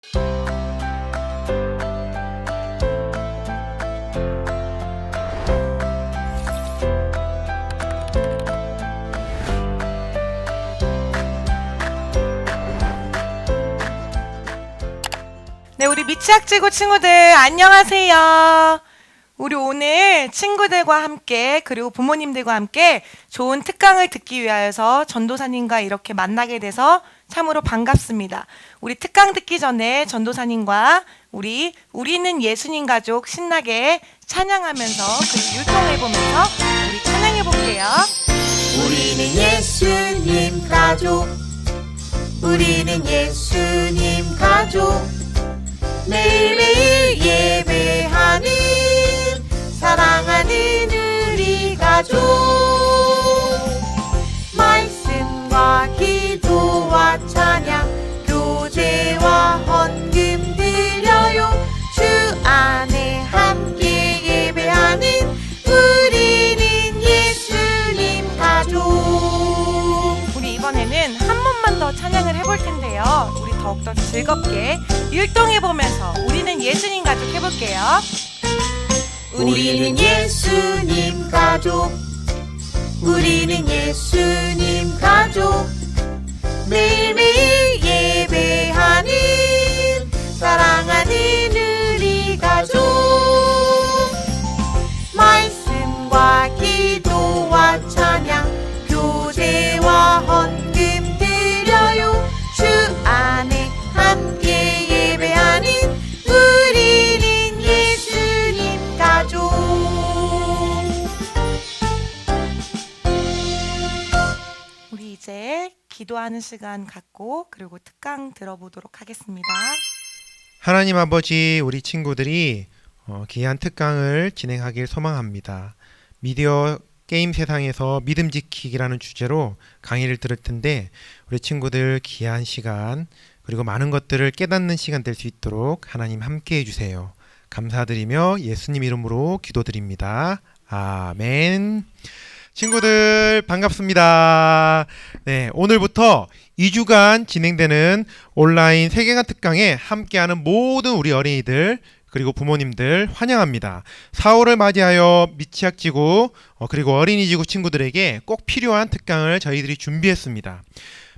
네, 우리 미취학지구 친구들 안녕하세요. 우리 오늘 친구들과 함께 그리고 부모님들과 함께 좋은 특강을 듣기 위하여서 전도사님과 이렇게 만나게 돼서 참으로 반갑습니다. 우리 특강 듣기 전에 전도사님과 우리는 예수님 가족 신나게 찬양하면서 그리고 율동해보면서 우리 찬양해볼게요. 우리는 예수님 가족, 우리는 예수님 가족, 매일매일 예배하는 사랑하는 우리 가족. 말씀과 기도와 찬양, 교제와 헌금 드려요. 주 안에 함께 예배하는 우리는 예수님 가족. 우리 이번에는 한 번만 더 찬양을 해볼 텐데요. 우리 더욱더 즐겁게 율동해보면서 우리는 예수님 가족 해볼게요. 우리는 예수님 가족, 우리는 예수님 가족, 매일매일 예배하는 사랑하는 우리 가족. 말씀과 기도와 찬양, 교제와 헌금 드려요. 주 안에 함께 예배하는 우리는 예수님 가족. 우리 이제 기도하는 시간 갖고 그리고 특강 들어보도록 하겠습니다. 하나님 아버지, 우리 친구들이 귀한 특강을 진행하길 소망합니다. 미디어 게임 세상에서 믿음 지키기라는 주제로 강의를 들을 텐데 우리 친구들 귀한 시간 그리고 많은 것들을 깨닫는 시간 될 수 있도록 하나님 함께 해주세요. 감사드리며 예수님 이름으로 기도드립니다. 아멘. 친구들 반갑습니다. 네, 오늘부터 2주간 진행되는 온라인 세계관 특강에 함께하는 모든 우리 어린이들 그리고 부모님들 환영합니다. 4월을 맞이하여 미취학지구 그리고 어린이지구 친구들에게 꼭 필요한 특강을 저희들이 준비했습니다.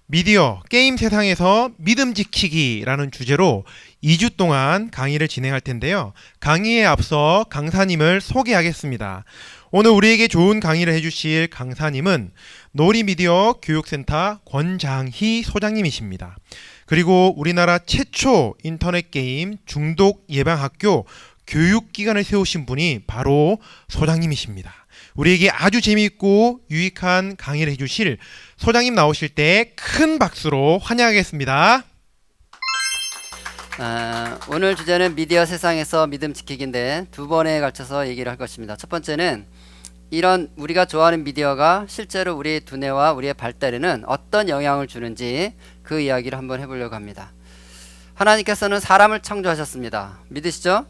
미디어 게임 세상에서 믿음 지키기라는 주제로 2주 동안 강의를 진행할 텐데요. 강의에 앞서 강사님을 소개하겠습니다. 오늘 우리에게 좋은 강의를 해주실 강사님은 놀이미디어 교육센터 권장희 소장님이십니다. 그리고 우리나라 최초 인터넷 게임 중독 예방학교 교육기관을 세우신 분이 바로 소장님이십니다. 우리에게 아주 재미있고 유익한 강의를 해주실 소장님 나오실 때 큰 박수로 환영하겠습니다. 오늘 주제는 미디어 세상에서 믿음 지키기인데 두 번에 걸쳐서 얘기를 할 것입니다. 첫 번째는 이런 우리가 좋아하는 미디어가 실제로 우리의 두뇌와 우리의 발달에는 어떤 영향을 주는지 그 이야기를 한번 해보려고 합니다. 하나님께서는 사람을 창조하셨습니다. 믿으시죠?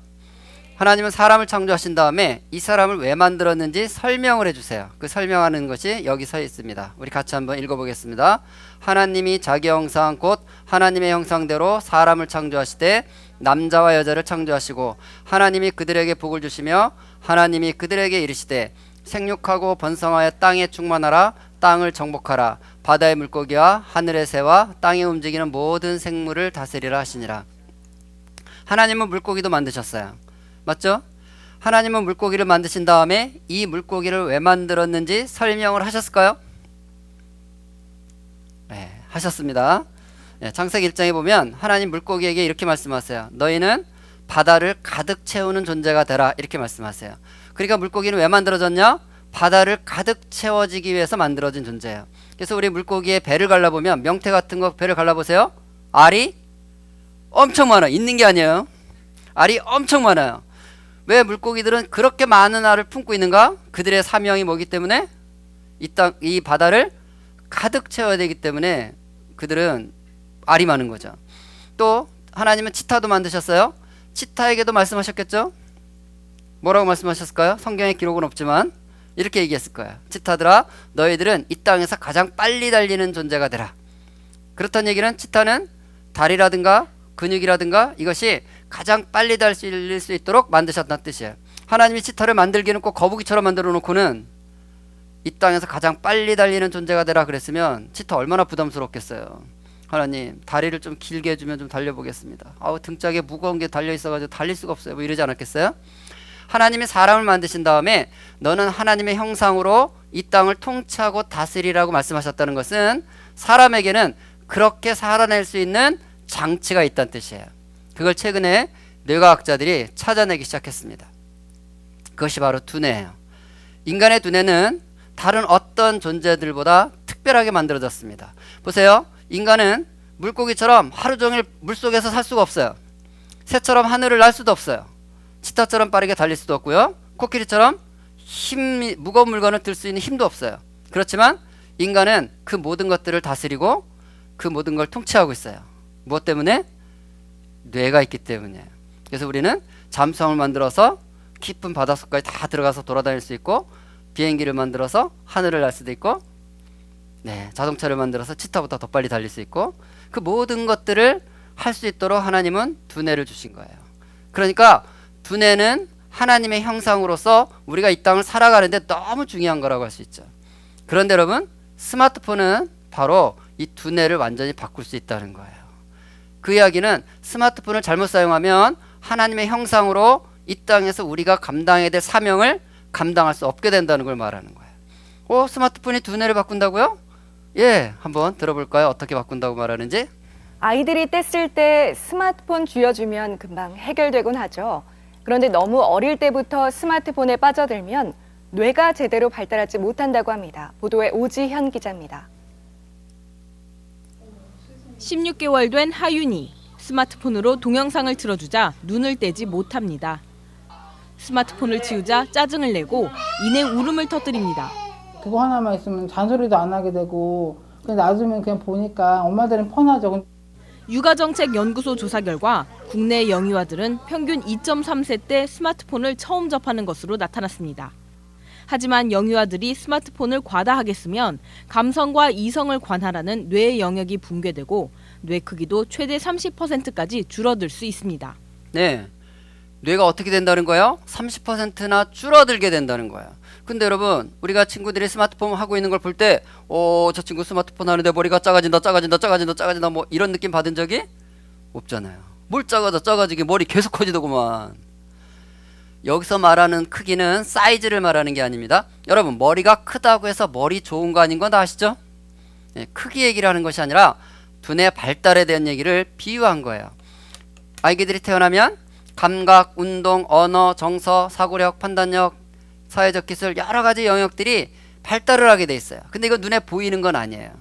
하나님은 사람을 창조하신 다음에 이 사람을 왜 만들었는지 설명을 해주세요. 그 설명하는 것이 여기 서 있습니다. 우리 같이 한번 읽어보겠습니다. 하나님이 자기 형상 곧 하나님의 형상대로 사람을 창조하시되 남자와 여자를 창조하시고 하나님이 그들에게 복을 주시며 하나님이 그들에게 이르시되 생육하고 번성하여 땅에 충만하라. 땅을 정복하라. 바다의 물고기와 하늘의 새와 땅에 움직이는 모든 생물을 다스리라 하시니라. 하나님은 물고기도 만드셨어요. 맞죠? 하나님은 물고기를 만드신 다음에 이 물고기를 왜 만들었는지 설명을 하셨을까요? 네, 하셨습니다. 네, 창세기 1장에 보면 하나님 물고기에게 이렇게 말씀하세요. 너희는 바다를 가득 채우는 존재가 되라. 이렇게 말씀하세요. 그러니까 물고기는 왜 만들어졌냐? 바다를 가득 채워지기 위해서 만들어진 존재예요. 그래서 우리 물고기의 배를 갈라보면 명태 같은 거 배를 갈라보세요. 알이 엄청 많아요. 있는 게 아니에요. 알이 엄청 많아요. 왜 물고기들은 그렇게 많은 알을 품고 있는가? 그들의 사명이 뭐기 때문에? 이 바다를 가득 채워야 되기 때문에 그들은 알이 많은 거죠. 또 하나님은 치타도 만드셨어요. 치타에게도 말씀하셨겠죠? 뭐라고 말씀하셨을까요? 성경에 기록은 없지만 이렇게 얘기했을 거예요. 치타들아, 너희들은 이 땅에서 가장 빨리 달리는 존재가 되라. 그렇다는 얘기는 치타는 달이라든가 근육이라든가 이것이 가장 빨리 달릴 수 있도록 만드셨다는 뜻이에요. 하나님이 치타를 만들기는 꼭 거북이처럼 만들어 놓고는 이 땅에서 가장 빨리 달리는 존재가 되라 그랬으면 치타 얼마나 부담스럽겠어요. 하나님 다리를 좀 길게 해주면 좀 달려보겠습니다. 아우 등짝에 무거운 게 달려있어가지고 달릴 수가 없어요. 뭐 이러지 않았겠어요? 하나님이 사람을 만드신 다음에 너는 하나님의 형상으로 이 땅을 통치하고 다스리라고 말씀하셨다는 것은 사람에게는 그렇게 살아낼 수 있는 장치가 있다는 뜻이에요. 그걸 최근에 뇌과학자들이 찾아내기 시작했습니다. 그것이 바로 두뇌예요. 인간의 두뇌는 다른 어떤 존재들보다 특별하게 만들어졌습니다. 보세요. 인간은 물고기처럼 하루 종일 물속에서 살 수가 없어요. 새처럼 하늘을 날 수도 없어요. 치타처럼 빠르게 달릴 수도 없고요. 코끼리처럼 무거운 물건을 들 수 있는 힘도 없어요. 그렇지만 인간은 그 모든 것들을 다스리고 그 모든 걸 통치하고 있어요. 무엇 때문에? 뇌가 있기 때문이에요. 그래서 우리는 잠수함을 만들어서 깊은 바닷속까지 다 들어가서 돌아다닐 수 있고, 비행기를 만들어서 하늘을 날 수도 있고, 자동차를 만들어서 치타보다 더 빨리 달릴 수 있고, 그 모든 것들을 할 수 있도록 하나님은 두뇌를 주신 거예요. 그러니까 두뇌는 하나님의 형상으로서 우리가 이 땅을 살아가는데 너무 중요한 거라고 할 수 있죠. 그런데 여러분, 스마트폰은 바로 이 두뇌를 완전히 바꿀 수 있다는 거예요. 그 이야기는 스마트폰을 잘못 사용하면 하나님의 형상으로 이 땅에서 우리가 감당해야 될 사명을 감당할 수 없게 된다는 걸 말하는 거예요. 스마트폰이 두뇌를 바꾼다고요? 예, 한번 들어볼까요? 어떻게 바꾼다고 말하는지? 아이들이 뗐을 때 스마트폰 쥐어주면 금방 해결되곤 하죠. 그런데 너무 어릴 때부터 스마트폰에 빠져들면 뇌가 제대로 발달하지 못한다고 합니다. 보도에 오지현 기자입니다. 16개월 된 하윤이 스마트폰으로 동영상을 틀어주자 눈을 떼지 못합니다. 스마트폰을 치우자 짜증을 내고 이내 울음을 터뜨립니다. 그거 하나만 있으면 잔소리도 안 하게 되고 그냥 놔두면 그냥 보니까 엄마들은 편하죠. 육아정책연구소 조사 결과 국내 영유아들은 평균 2.3세 때 스마트폰을 처음 접하는 것으로 나타났습니다. 하지만 영유아들이 스마트폰을 과다하게 쓰면 감성과 이성을 관할하는 뇌의 영역이 붕괴되고 뇌 크기도 최대 30%까지 줄어들 수 있습니다. 네, 뇌가 어떻게 된다는 거예요? 30%나 줄어들게 된다는 거예요. 근데 여러분, 우리가 친구들이 스마트폰 하고 있는 걸 볼 때 저 친구 스마트폰 하는데 머리가 작아진다 뭐 이런 느낌 받은 적이 없잖아요. 뭘 작아지게 머리 계속 커지더구만. 여기서 말하는 크기는 사이즈를 말하는 게 아닙니다. 여러분, 머리가 크다고 해서 머리 좋은 거 아닌 건 다 아시죠? 크기 얘기를 하는 것이 아니라 두뇌 발달에 대한 얘기를 비유한 거예요. 아기들이 태어나면 감각, 운동, 언어, 정서, 사고력, 판단력, 사회적 기술 여러 가지 영역들이 발달을 하게 돼 있어요. 근데 이거 눈에 보이는 건 아니에요.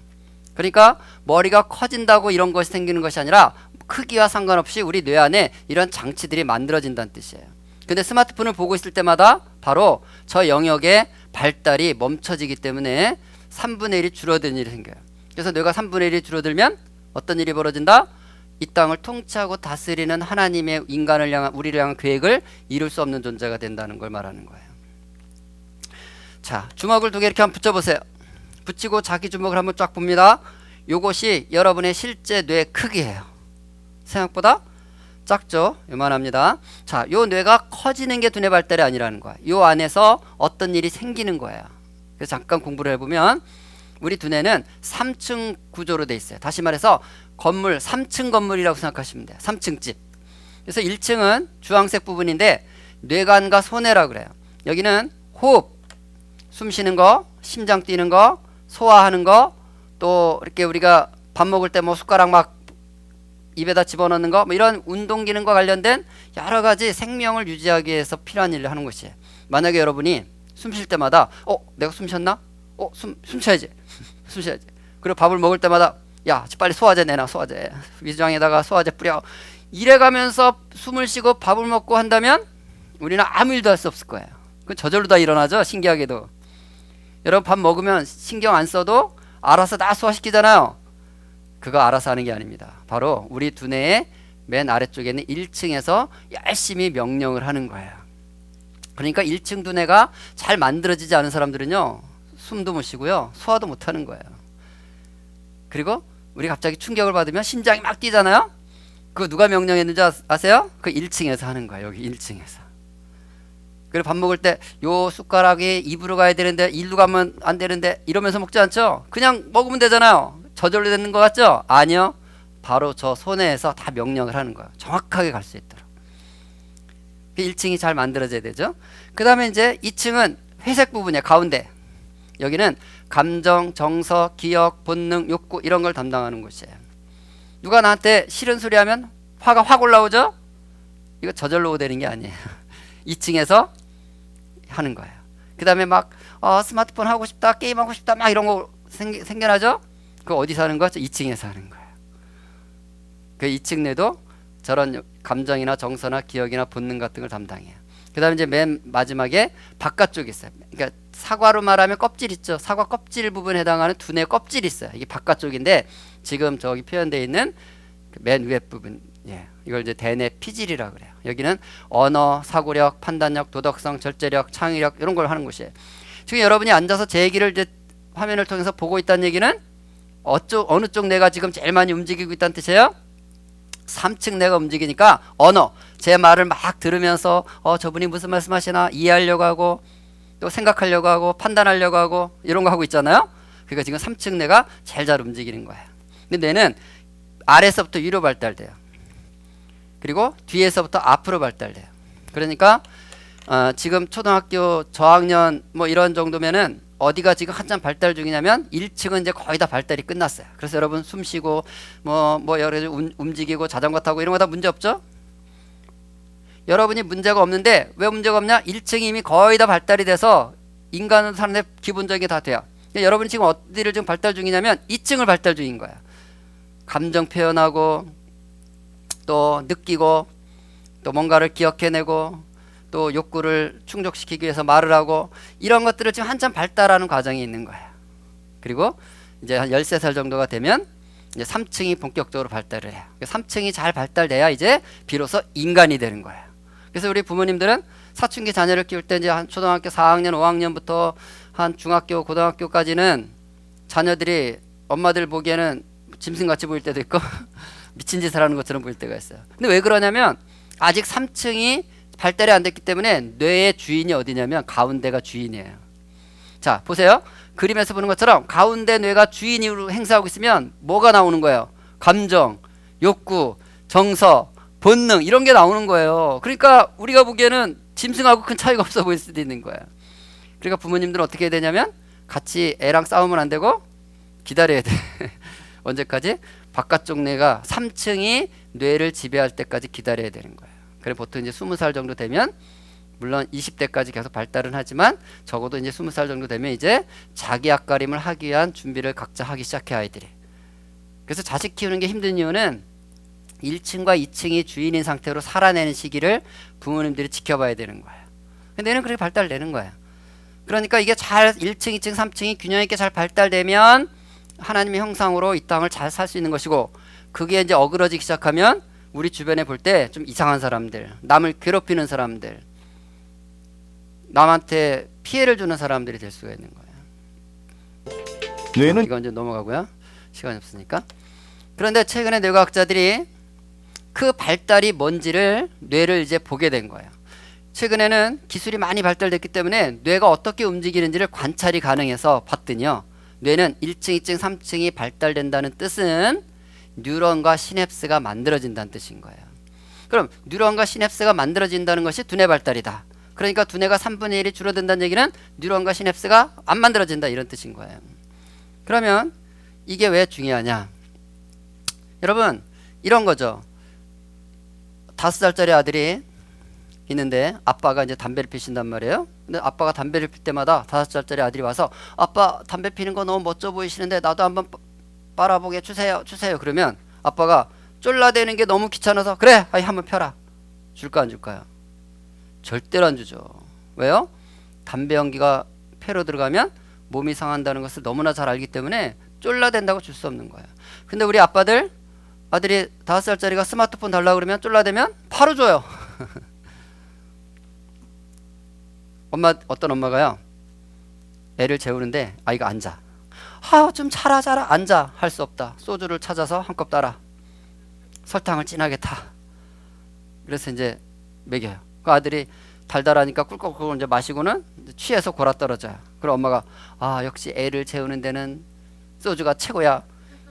그러니까 머리가 커진다고 이런 것이 생기는 것이 아니라 크기와 상관없이 우리 뇌 안에 이런 장치들이 만들어진다는 뜻이에요. 근데 스마트폰을 보고 있을 때마다 바로 저 영역의 발달이 멈춰지기 때문에 3분의 1이 줄어드는 일이 생겨요. 그래서 뇌가 3분의 1이 줄어들면 어떤 일이 벌어진다? 이 땅을 통치하고 다스리는 하나님의 인간을 향한, 우리를 향한 계획을 이룰 수 없는 존재가 된다는 걸 말하는 거예요. 자, 주먹을 2개 이렇게 한번 붙여보세요. 붙이고 자기 주먹을 한번 쫙 봅니다. 요것이 여러분의 실제 뇌 크기예요. 생각보다 작죠? 요만합니다. 자, 요 뇌가 커지는 게 두뇌 발달이 아니라는 거야. 요 안에서 어떤 일이 생기는 거예요. 그래서 잠깐 공부를 해보면 우리 두뇌는 3층 구조로 돼 있어요. 다시 말해서 건물 3층 건물이라고 생각하시면 돼요. 3층 집. 그래서 1층은 주황색 부분인데 뇌관과 소뇌라고 그래요. 여기는 호흡, 숨 쉬는 거, 심장 뛰는 거, 소화하는 거, 또 이렇게 우리가 밥 먹을 때 뭐 숟가락 막 입에다 집어넣는 거, 뭐 이런 운동 기능과 관련된 여러 가지 생명을 유지하기 위해서 필요한 일을 하는 것이에요. 만약에 여러분이 숨 쉴 때마다 내가 숨 쉬었나? 숨 쉬어야지. 숨 쉬어야지. 그리고 밥을 먹을 때마다 야, 빨리 소화제 내놔. 소화제. 위장에다가 소화제 뿌려. 이래가면서 숨을 쉬고 밥을 먹고 한다면 우리는 아무 일도 할 수 없을 거예요. 그건 저절로 다 일어나죠. 신기하게도. 여러분 밥 먹으면 신경 안 써도 알아서 다 소화시키잖아요. 그거 알아서 하는 게 아닙니다. 바로 우리 두뇌의 맨 아래쪽에 있는 1층에서 열심히 명령을 하는 거예요. 그러니까 1층 두뇌가 잘 만들어지지 않은 사람들은요, 숨도 못 쉬고요, 소화도 못 하는 거예요. 그리고 우리 갑자기 충격을 받으면 심장이 막 뛰잖아요. 그거 누가 명령했는지 아세요? 그 1층에서 하는 거야. 여기 1층에서. 그리고 밥 먹을 때 요 숟가락이 입으로 가야 되는데 일로 가면 안 되는데 이러면서 먹지 않죠? 그냥 먹으면 되잖아요. 저절로 되는 것 같죠? 아니요. 바로 저 손에서 다 명령을 하는 거예요. 정확하게 갈 수 있도록. 1층이 잘 만들어져야 되죠. 그 다음에 이제 2층은 회색 부분이야. 가운데. 여기는 감정, 정서, 기억, 본능, 욕구 이런 걸 담당하는 곳이에요. 누가 나한테 싫은 소리 하면 화가 확 올라오죠? 이거 저절로 되는 게 아니에요. 2층에서 하는 거예요. 그 다음에 막 스마트폰 하고 싶다, 게임하고 싶다 막 이런 거 생겨나죠? 그거 어디서 하는 거죠? 2층에서 하는 거예요. 그 2층 내도 저런 감정이나 정서나 기억이나 본능 같은 걸 담당해요. 그 다음에 이제 맨 마지막에 바깥쪽이 있어요. 그러니까 사과로 말하면 껍질 있죠. 사과 껍질 부분에 해당하는 두뇌 껍질이 있어요. 이게 바깥쪽인데 지금 저기 표현되어 있는 맨 위에 부분, 예, 이걸 이제 대뇌 피질이라고 그래요. 여기는 언어, 사고력, 판단력, 도덕성, 절제력, 창의력 이런 걸 하는 곳이에요. 지금 여러분이 앉아서 제 얘기를 이제 화면을 통해서 보고 있다는 얘기는 어느 쪽 뇌가 지금 제일 많이 움직이고 있다는 뜻이에요? 3층 뇌가 움직이니까 언어, 제 말을 막 들으면서 저분이 무슨 말씀하시나 이해하려고 하고 또 생각하려고 하고 판단하려고 하고 이런 거 하고 있잖아요. 그러니까 지금 3층 뇌가 제일 잘 움직이는 거예요. 근데 뇌는 아래서부터 위로 발달돼요. 그리고 뒤에서부터 앞으로 발달돼요. 그러니까 지금 초등학교 저학년 뭐 이런 정도면은 어디가 지금 한참 발달 중이냐면 1층은 이제 거의 다 발달이 끝났어요. 그래서 여러분 숨 쉬고 뭐 여러 가지 움직이고 자전거 타고 이런 거 다 문제 없죠? 여러분이 문제가 없는데 왜 문제가 없냐? 1층이 이미 거의 다 발달이 돼서 인간은 사는데 기본적인 게 다 돼요. 여러분이 지금 어디를 지금 발달 중이냐면 2층을 발달 중인 거야. 감정 표현하고 또 느끼고 또 뭔가를 기억해내고 또 욕구를 충족시키기 위해서 말을 하고 이런 것들을 지금 한참 발달하는 과정이 있는 거예요. 그리고 이제 한 13살 정도가 되면 이제 3층이 본격적으로 발달을 해요. 3층이 잘 발달돼야 이제 비로소 인간이 되는 거예요. 그래서 우리 부모님들은 사춘기 자녀를 키울 때 이제 한 초등학교 4학년, 5학년부터 한 중학교, 고등학교까지는 자녀들이 엄마들 보기에는 짐승같이 보일 때도 있고 미친 짓을 하는 것처럼 보일 때가 있어요. 근데 왜 그러냐면 아직 3층이 발달이 안 됐기 때문에 뇌의 주인이 어디냐면 가운데가 주인이에요. 자, 보세요. 그림에서 보는 것처럼 가운데 뇌가 주인으로 행사하고 있으면 뭐가 나오는 거예요? 감정, 욕구, 정서, 본능 이런 게 나오는 거예요. 그러니까 우리가 보기에는 짐승하고 큰 차이가 없어 보일 수도 있는 거예요. 그러니까 부모님들은 어떻게 해야 되냐면 같이 애랑 싸우면 안 되고 기다려야 돼. 언제까지? 바깥쪽 뇌가 3층이 뇌를 지배할 때까지 기다려야 되는 거예요. 그래 보통 이제 20살 정도 되면 물론 20대까지 계속 발달은 하지만 적어도 이제 20살 정도 되면 이제 자기 앞가림을 하기 위한 준비를 각자 하기 시작해 아이들이. 그래서 자식 키우는 게 힘든 이유는 1층과 2층이 주인인 상태로 살아내는 시기를 부모님들이 지켜봐야 되는 거예요. 근데 얘는 그렇게 발달되는 거예요. 그러니까 이게 잘 1층, 2층, 3층이 균형 있게 잘 발달되면 하나님의 형상으로 이 땅을 잘 살 수 있는 것이고 그게 이제 어그러지기 시작하면 우리 주변에 볼 때 좀 이상한 사람들, 남을 괴롭히는 사람들, 남한테 피해를 주는 사람들이 될 수가 있는 거예요. 뇌는 이건 이제 넘어가고요. 시간이 없으니까. 그런데 최근에 뇌과학자들이 그 발달이 뭔지를 뇌를 이제 보게 된 거예요. 최근에는 기술이 많이 발달됐기 때문에 뇌가 어떻게 움직이는지를 관찰이 가능해서 봤더니요. 뇌는 1층, 2층, 3층이 발달된다는 뜻은 뉴런과 시냅스가 만들어진다는 뜻인 거예요. 그럼 뉴런과 시냅스가 만들어진다는 것이 두뇌 발달이다. 그러니까 두뇌가 3분의 1이 줄어든다는 얘기는 뉴런과 시냅스가 안 만들어진다 이런 뜻인 거예요. 그러면 이게 왜 중요하냐? 여러분 이런 거죠. 5살짜리 아들이 있는데 아빠가 이제 담배를 피신단 말이에요. 근데 아빠가 담배를 필 때마다 5살짜리 아들이 와서 아빠 담배 피는 거 너무 멋져 보이시는데 나도 한번 빨아보게 주세요. 그러면 아빠가 쫄라대는 게 너무 귀찮아서 그래 한번 펴라. 줄까 안 줄까요? 절대로 안 주죠. 왜요? 담배 연기가 폐로 들어가면 몸이 상한다는 것을 너무나 잘 알기 때문에 쫄라댄다고 줄 수 없는 거예요. 근데 우리 아빠들이 5살짜리가 스마트폰 달라고 그러면 쫄라대면 바로 줘요. 어떤 엄마가요 애를 재우는데 아이가 앉아. 좀 자라 앉아. 할 수 없다. 소주를 찾아서 한 컵 따라. 설탕을 진하게 타. 그래서 이제 먹여요. 그 아들이 달달하니까 꿀꺽꿀꺽 이제 마시고는 이제 취해서 골아 떨어져요. 그럼 엄마가 아 역시 애를 재우는 데는 소주가 최고야.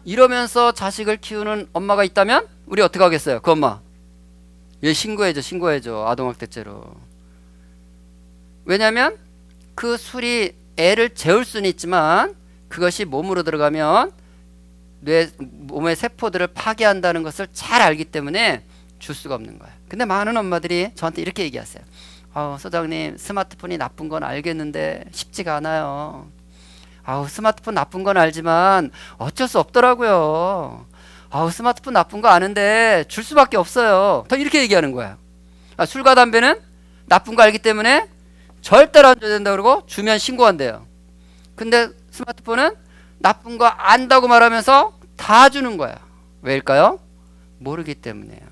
이러면서 자식을 키우는 엄마가 있다면 우리 어떻게 하겠어요? 그 엄마 얘 신고해줘 아동학대죄로. 왜냐하면 그 술이 애를 재울 수는 있지만 그것이 몸으로 들어가면 몸의 세포들을 파괴한다는 것을 잘 알기 때문에 줄 수가 없는 거예요. 근데 많은 엄마들이 저한테 이렇게 얘기하세요. 소장님 스마트폰이 나쁜 건 알겠는데 쉽지가 않아요. 스마트폰 나쁜 건 알지만 어쩔 수 없더라고요. 스마트폰 나쁜 거 아는데 줄 수밖에 없어요. 더 이렇게 얘기하는 거야. 술과 담배는 나쁜 거 알기 때문에 절대로 안 줘야 된다 그러고 주면 신고한대요. 근데 스마트폰은 나쁜 거 안다고 말하면서 다 주는 거야. 왜일까요? 모르기 때문이에요.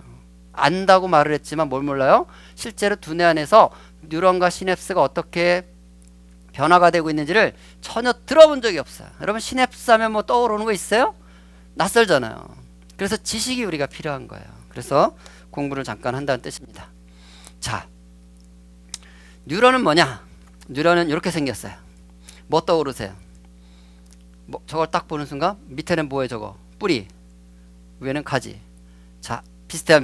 안다고 말을 했지만 뭘 몰라요? 실제로 두뇌 안에서 뉴런과 시냅스가 어떻게 변화가 되고 있는지를 전혀 들어본 적이 없어요. 여러분 시냅스 하면 뭐 떠오르는 거 있어요? 낯설잖아요. 그래서 지식이 우리가 필요한 거예요. 그래서 공부를 잠깐 한다는 뜻입니다. 자, 뉴런은 뭐냐? 뉴런은 이렇게 생겼어요. 뭐 떠오르세요? 저걸 딱 보는 순간 밑에는 뭐예요? 저거 뿌리, 위에는 가지. 자, 비슷해.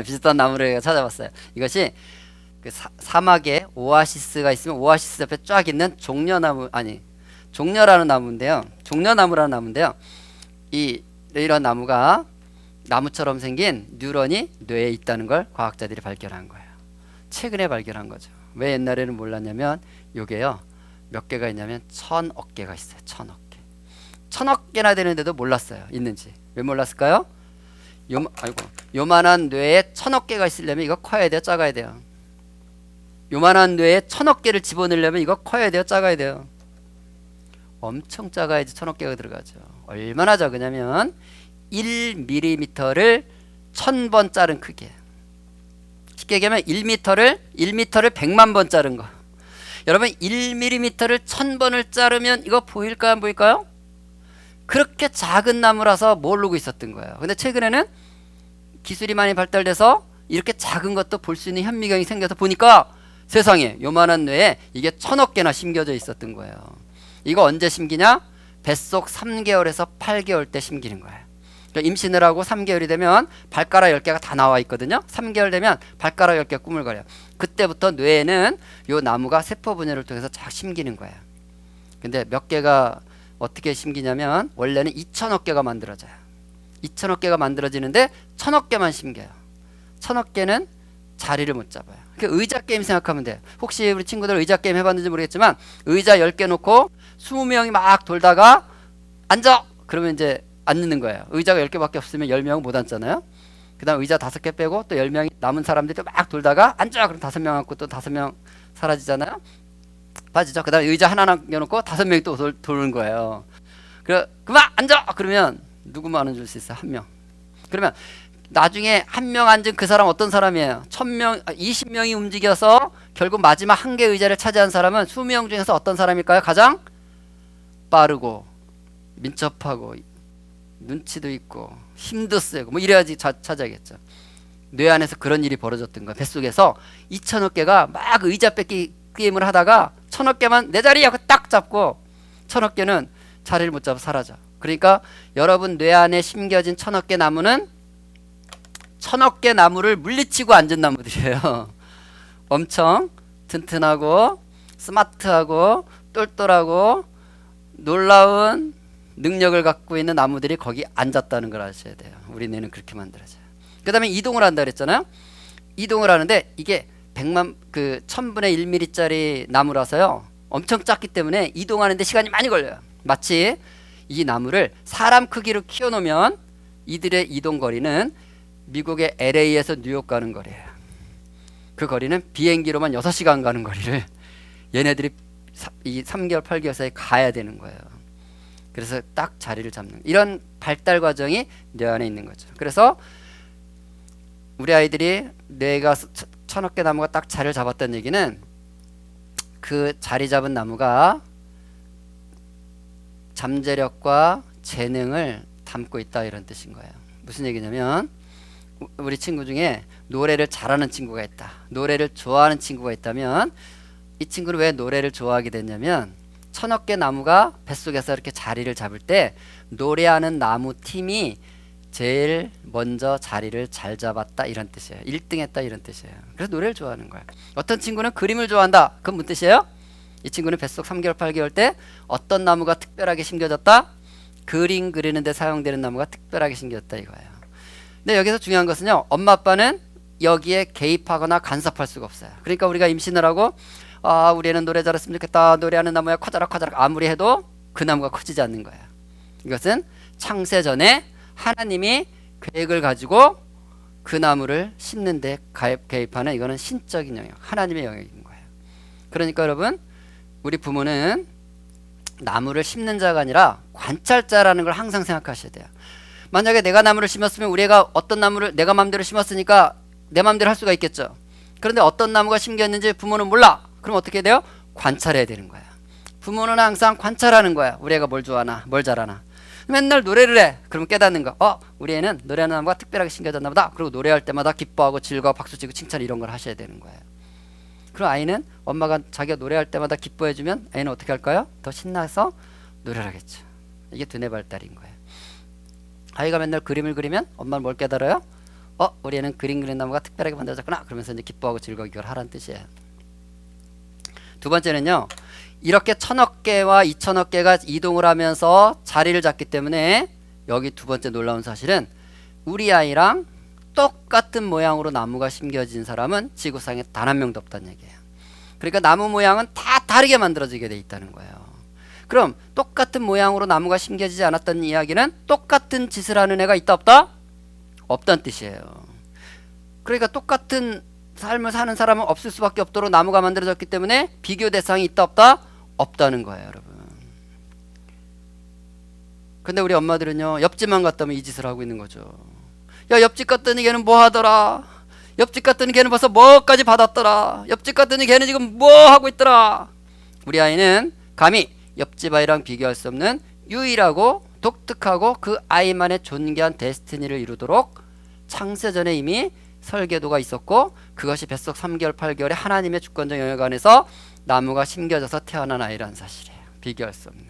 비슷한 나무를 찾아봤어요. 이것이 그 사막에 오아시스가 있으면 오아시스 옆에 쫙 있는 종려라는 나무인데요. 종려나무라는 나무인데요. 이런 나무가 나무처럼 생긴 뉴런이 뇌에 있다는 걸 과학자들이 발견한 거예요. 최근에 발견한 거죠. 왜 옛날에는 몰랐냐면 요게요. 몇 개가 있냐면 1000억 개가 있어요. 1000억 개. 1000억 개나 되는데도 몰랐어요. 있는지. 왜 몰랐을까요? 요만한 뇌에 1000억 개가 있으려면 이거 커야 돼요? 작아야 돼요? 요만한 뇌에 1000억 개를 집어넣으려면 이거 커야 돼요? 작아야 돼요? 엄청 작아야지 1000억 개가 들어가죠. 얼마나 작으냐면 1mm를 1000번 자른 크기. 쉽게 얘기하면 1m를 100만 번 자른 거. 여러분 1mm를 1000번을 자르면 이거 보일까요? 안 보일까요? 그렇게 작은 나무라서 모르고 있었던 거예요. 근데 최근에는 기술이 많이 발달돼서 이렇게 작은 것도 볼 수 있는 현미경이 생겨서 보니까 세상에 요만한 뇌에 이게 1000억 개나 심겨져 있었던 거예요. 이거 언제 심기냐? 뱃속 3개월에서 8개월 때 심기는 거예요. 그러니까 임신을 하고 3개월이 되면 발가락 10개가 다 나와 있거든요. 3개월 되면 발가락 10개가 꾸물거려요. 그때부터 뇌에는 요 나무가 세포 분열을 통해서 쫙 심기는 거예요. 근데 몇 개가 어떻게 심기냐면 원래는 2000억 개가 만들어져요. 2000억 개가 만들어지는데 1000억 개만 심겨요. 1000억 개는 자리를 못 잡아요. 의자 게임 생각하면 돼요. 혹시 우리 친구들 의자 게임 해봤는지 모르겠지만 의자 10개 놓고 20명이 막 돌다가 앉아! 그러면 이제 앉는 거예요. 의자가 10개밖에 없으면 10명은 못 앉잖아요. 그 다음 의자 5개 빼고 또 10명이 남은 사람들이 막 돌다가 앉아! 그럼 5명 앉고 또 5명 사라지잖아요. 빠지죠. 그 다음에 의자 하나 남겨놓고 5명이 또 도는 거예요. 그만 앉아! 그러면 누구만 앉을 수 있어요? 1명. 그러면 나중에 1명 앉은 그 사람 어떤 사람이에요? 20명이 움직여서 결국 마지막 한 개 의자를 차지한 사람은 20명 중에서 어떤 사람일까요? 가장 빠르고 민첩하고 눈치도 있고 힘도 세고 뭐 이래야지 차지하겠죠. 뇌 안에서 그런 일이 벌어졌던 거야. 뱃속에서 2000억 개가 막 의자 뺏기 게임을 하다가 1000억 개만 내 자리 하고 딱 잡고 1000억 개는 자리를 못 잡아 사라져. 그러니까 여러분 뇌 안에 심겨진 1000억 개 나무는 1000억 개 나무를 물리치고 앉은 나무들이에요. 엄청 튼튼하고 스마트하고 똘똘하고 놀라운 능력을 갖고 있는 나무들이 거기 앉았다는 걸 아셔야 돼요. 우리 뇌는 그렇게 만들어져요. 그 다음에 이동을 한다 그랬잖아요. 이동을 하는데 이게 1000분의 1mm짜리 나무라서요. 엄청 작기 때문에 이동하는데 시간이 많이 걸려요. 마치 이 나무를 사람 크기로 키워놓으면 이들의 이동 거리는 미국의 LA에서 뉴욕 가는 거리예요. 그 거리는 비행기로만 6시간 가는 거리를 얘네들이 이 3개월 8개월 사이에 가야 되는 거예요. 그래서 딱 자리를 잡는 이런 발달 과정이 뇌 안에 있는 거죠. 그래서 우리 아이들이 뇌가 1000억 개 나무가 딱 자리를 잡았다는 얘기는 그 자리 잡은 나무가 잠재력과 재능을 담고 있다 이런 뜻인 거예요. 무슨 얘기냐면 우리 친구 중에 노래를 잘하는 친구가 있다, 노래를 좋아하는 친구가 있다면 이 친구는 왜 노래를 좋아하게 됐냐면 천억 개 나무가 뱃속에서 이렇게 자리를 잡을 때 노래하는 나무 팀이 제일 먼저 자리를 잘 잡았다 이런 뜻이에요. 1등 했다 이런 뜻이에요. 그래서 노래를 좋아하는 거야. 어떤 친구는 그림을 좋아한다. 그건 무슨 뜻이에요? 이 친구는 뱃속 3개월 8개월 때 어떤 나무가 특별하게 심겨졌다? 그림 그리는 데 사용되는 나무가 특별하게 심겨졌다 이거예요. 근데 여기서 중요한 것은요, 엄마 아빠는 여기에 개입하거나 간섭할 수가 없어요. 그러니까 우리가 임신을 하고 우리 애는 노래 잘했으면 좋겠다, 노래하는 나무야 커져라 커져라 아무리 해도 그 나무가 커지지 않는 거예요. 이것은 창세 전에 하나님이 계획을 가지고 그 나무를 심는 데 개입하는, 이거는 신적인 영역, 하나님의 영역인 거예요. 그러니까 여러분, 우리 부모는 나무를 심는 자가 아니라 관찰자라는 걸 항상 생각하셔야 돼요. 만약에 내가 나무를 심었으면 우리 애가 어떤 나무를 내가 마음대로 심었으니까 내 마음대로 할 수가 있겠죠. 그런데 어떤 나무가 심겼는지 부모는 몰라. 그럼 어떻게 돼요? 관찰해야 되는 거야. 부모는 항상 관찰하는 거야. 우리 애가 뭘 좋아하나, 뭘 잘하나. 맨날 노래를 해. 그러면 깨닫는 거. 우리 애는 노래하는 나무가 특별하게 심겨졌나 보다. 그리고 노래할 때마다 기뻐하고 즐거워 박수치고 칭찬 이런 걸 하셔야 되는 거예요. 그럼 아이는 엄마가 자기가 노래할 때마다 기뻐해주면 애는 어떻게 할까요? 더 신나서 노래를 하겠죠. 이게 두뇌 발달인 거예요. 아이가 맨날 그림을 그리면 엄마는 뭘 깨달아요? 우리 애는 그림 그리는 나무가 특별하게 만들어졌구나. 그러면서 이제 기뻐하고 즐거워 이걸 하라는 뜻이에요. 두 번째는요, 이렇게 1000억 개와 2000억 개가 이동을 하면서 자리를 잡기 때문에 여기 두 번째 놀라운 사실은 우리 아이랑 똑같은 모양으로 나무가 심겨진 사람은 지구상에 단 한 명도 없다는 얘기예요. 그러니까 나무 모양은 다 다르게 만들어지게 돼 있다는 거예요. 그럼 똑같은 모양으로 나무가 심겨지지 않았다는 이야기는 똑같은 짓을 하는 애가 있다 없다? 없다는 뜻이에요. 그러니까 똑같은 삶을 사는 사람은 없을 수밖에 없도록 나무가 만들어졌기 때문에 비교 대상이 있다 없다? 없다는 거예요, 여러분. 근데 우리 엄마들은요, 옆집만 갔다면 이 짓을 하고 있는 거죠. 야, 옆집 갔더니 걔는 뭐 하더라, 옆집 갔더니 걔는 벌써 뭐까지 받았더라, 옆집 갔더니 걔는 지금 뭐 하고 있더라. 우리 아이는 감히 옆집 아이랑 비교할 수 없는 유일하고 독특하고 그 아이만의 존귀한 데스티니를 이루도록 창세전에 이미 설계도가 있었고, 그것이 뱃속 3개월 8개월에 하나님의 주권적 영역 안에서 나무가 심겨져서 태어난 아이라는 사실이에요. 비교할 수 없는.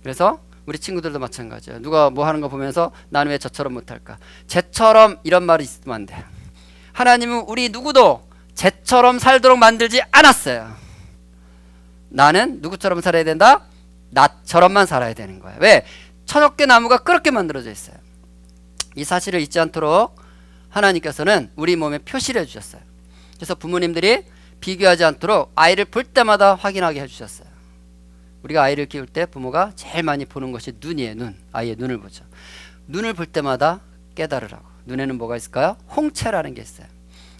그래서 우리 친구들도 마찬가지예요. 누가 뭐 하는 거 보면서 나는 왜 저처럼 못할까? 쟤처럼 이런 말이 있으면 안 돼요. 하나님은 우리 누구도 쟤처럼 살도록 만들지 않았어요. 나는 누구처럼 살아야 된다? 나처럼만 살아야 되는 거예요. 왜? 1000억 개 나무가 그렇게 만들어져 있어요. 이 사실을 잊지 않도록 하나님께서는 우리 몸에 표시를 해주셨어요. 그래서 부모님들이 비교하지 않도록 아이를 볼 때마다 확인하게 해주셨어요. 우리가 아이를 키울 때 부모가 제일 많이 보는 것이 눈이에요. 눈. 아이의 눈을 보죠. 눈을 볼 때마다 깨달으라고. 눈에는 뭐가 있을까요? 홍채라는 게 있어요.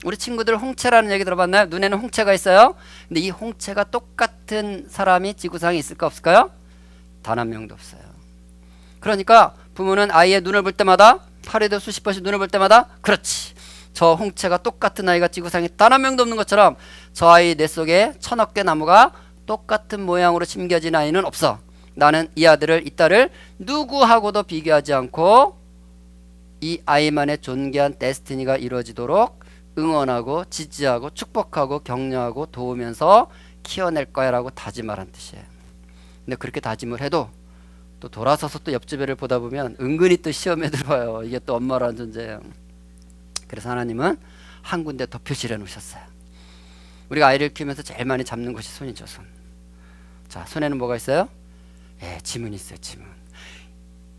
우리 친구들 홍채라는 얘기 들어봤나요? 눈에는 홍채가 있어요. 근데 이 홍채가 똑같은 사람이 지구상에 있을까 없을까요? 단 한 명도 없어요. 그러니까 부모는 아이의 눈을 볼 때마다, 하루에도 수십 번씩 눈을 볼 때마다, 그렇지, 저 홍채가 똑같은 아이가 지구상에 단 한 명도 없는 것처럼 저 아이 내 속에 1000억 개 나무가 똑같은 모양으로 심겨진 아이는 없어. 나는 이 아들을, 이 딸을 누구하고도 비교하지 않고 이 아이만의 존귀한 데스티니가 이루어지도록 응원하고 지지하고 축복하고 격려하고 도우면서 키워낼 거야 라고 다짐하라는 뜻이에요. 근데 그렇게 다짐을 해도 또 돌아서서 또 옆집 애를 보다 보면 은근히 또 시험에 들어와요. 이게 또 엄마라는 존재예요. 그래서 하나님은 한 군데 더 표시를 해놓으셨어요. 우리가 아이를 키우면서 제일 많이 잡는 것이 손이죠. 손. 자, 손에는 뭐가 있어요? 지문이 있어요. 지문.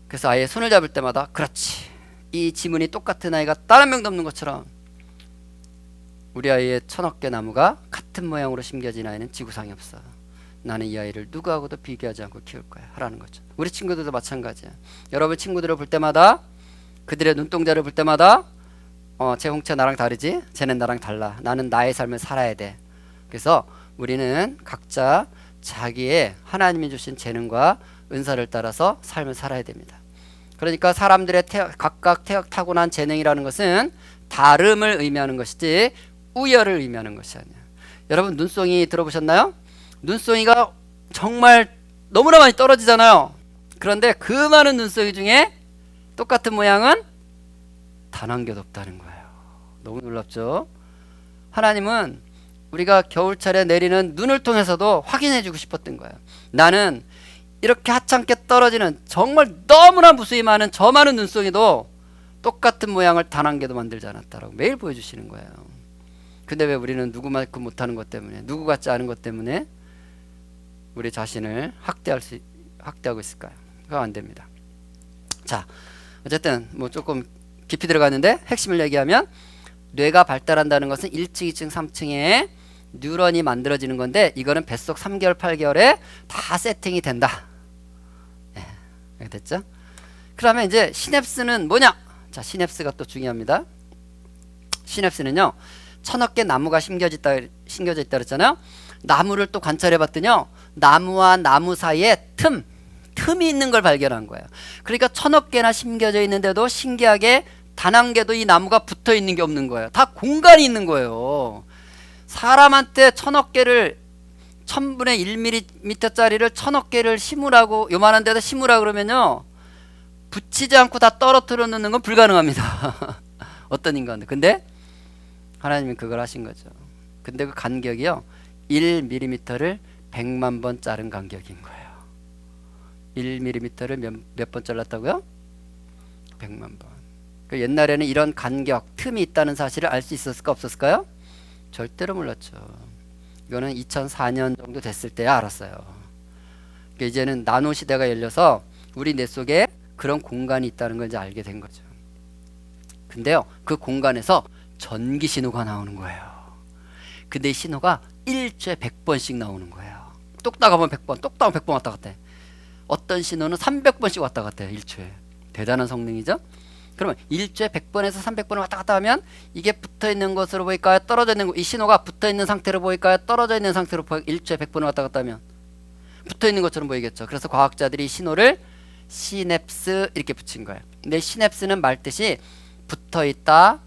그래서 아이의 손을 잡을 때마다, 그렇지, 이 지문이 똑같은 아이가 단 한 명도 없는 것처럼 우리 아이의 1000억 개 나무가 같은 모양으로 심겨진 아이는 지구상에 없어. 나는 이 아이를 누구하고도 비교하지 않고 키울 거야 하라는 거죠. 우리 친구들도 마찬가지야. 여러분 친구들을 볼 때마다, 그들의 눈동자를 볼 때마다 쟤 홍채 나랑 다르지? 쟤는 나랑 달라. 나는 나의 삶을 살아야 돼. 그래서 우리는 각자 자기의 하나님이 주신 재능과 은사를 따라서 삶을 살아야 됩니다. 그러니까 사람들의 각각 타고난 재능이라는 것은 다름을 의미하는 것이지 우열을 의미하는 것이 아니야. 여러분 눈송이 들어보셨나요? 눈송이가 정말 너무나 많이 떨어지잖아요. 그런데 그 많은 눈송이 중에 똑같은 모양은 단 한 개도 없다는 거예요. 너무 놀랍죠? 하나님은 우리가 겨울철에 내리는 눈을 통해서도 확인해 주고 싶었던 거예요. 나는 이렇게 하찮게 떨어지는 정말 너무나 무수히 많은 저 많은 눈송이도 똑같은 모양을 단 한 개도 만들지 않았다라고 매일 보여주시는 거예요. 근데 왜 우리는 누구만큼 못하는 것 때문에, 누구 같지 않은 것 때문에 우리 자신을 학대하고 있을까요? 그거 안 됩니다. 자, 어쨌든 뭐 조금 깊이 들어갔는데 핵심을 얘기하면 뇌가 발달한다는 것은 1층, 2층, 3층에 뉴런이 만들어지는 건데 이거는 뱃속 3개월, 8개월에 다 세팅이 된다. 네, 이렇게 됐죠? 그러면 이제 시냅스는 뭐냐? 자, 시냅스가 또 중요합니다. 시냅스는요, 1000억 개 나무가 심겨져 있다 그랬잖아요. 나무를 또 관찰해 봤더니요, 나무와 나무 사이에 틈이 있는 걸 발견한 거예요. 그러니까 1000억 개나 심겨져 있는데도 신기하게 단 한 개도 이 나무가 붙어 있는 게 없는 거예요. 다 공간이 있는 거예요. 사람한테 1000억 개를 1000분의 1mm 짜리를 1000억 개를 심으라고, 요만한 데다 심으라 그러면요, 붙이지 않고 다 떨어뜨려 놓는 건 불가능합니다. 어떤 인간들. 근데 하나님은 그걸 하신 거죠. 근데 그 간격이요, 1mm를 100만 번 자른 간격인 거예요. 1mm를 몇 번 잘랐다고요? 100만 번. 그 옛날에는 이런 간격, 틈이 있다는 사실을 알 수 있었을까 없었을까요? 절대로 몰랐죠. 이거는 2004년 정도 됐을 때야 알았어요. 그러니까 이제는 나노 시대가 열려서 우리 뇌 속에 그런 공간이 있다는 걸 이제 알게 된 거죠. 근데요, 그 공간에서 전기 신호가 나오는 거예요. 근데 이 신호가 일주에 100번씩 나오는 거예요. 똑딱 하면 100번, 똑딱 하면 100번 왔다 갔다 해. 어떤 신호는 300번씩 왔다 갔다 해요. 일주에. 대단한 성능이죠. 그러면 일주에 100번에서 300번을 왔다 갔다 하면 이게 붙어있는 것으로 보일까요? 떨어져 있는 거, 이 신호가 붙어있는 상태로 보일까요? 떨어져 있는 상태로 일주에 100번을 왔다 갔다 하면 붙어있는 것처럼 보이겠죠. 그래서 과학자들이 이 신호를 시냅스 이렇게 붙인 거예요. 근데 시냅스는 말뜻이 붙어있다,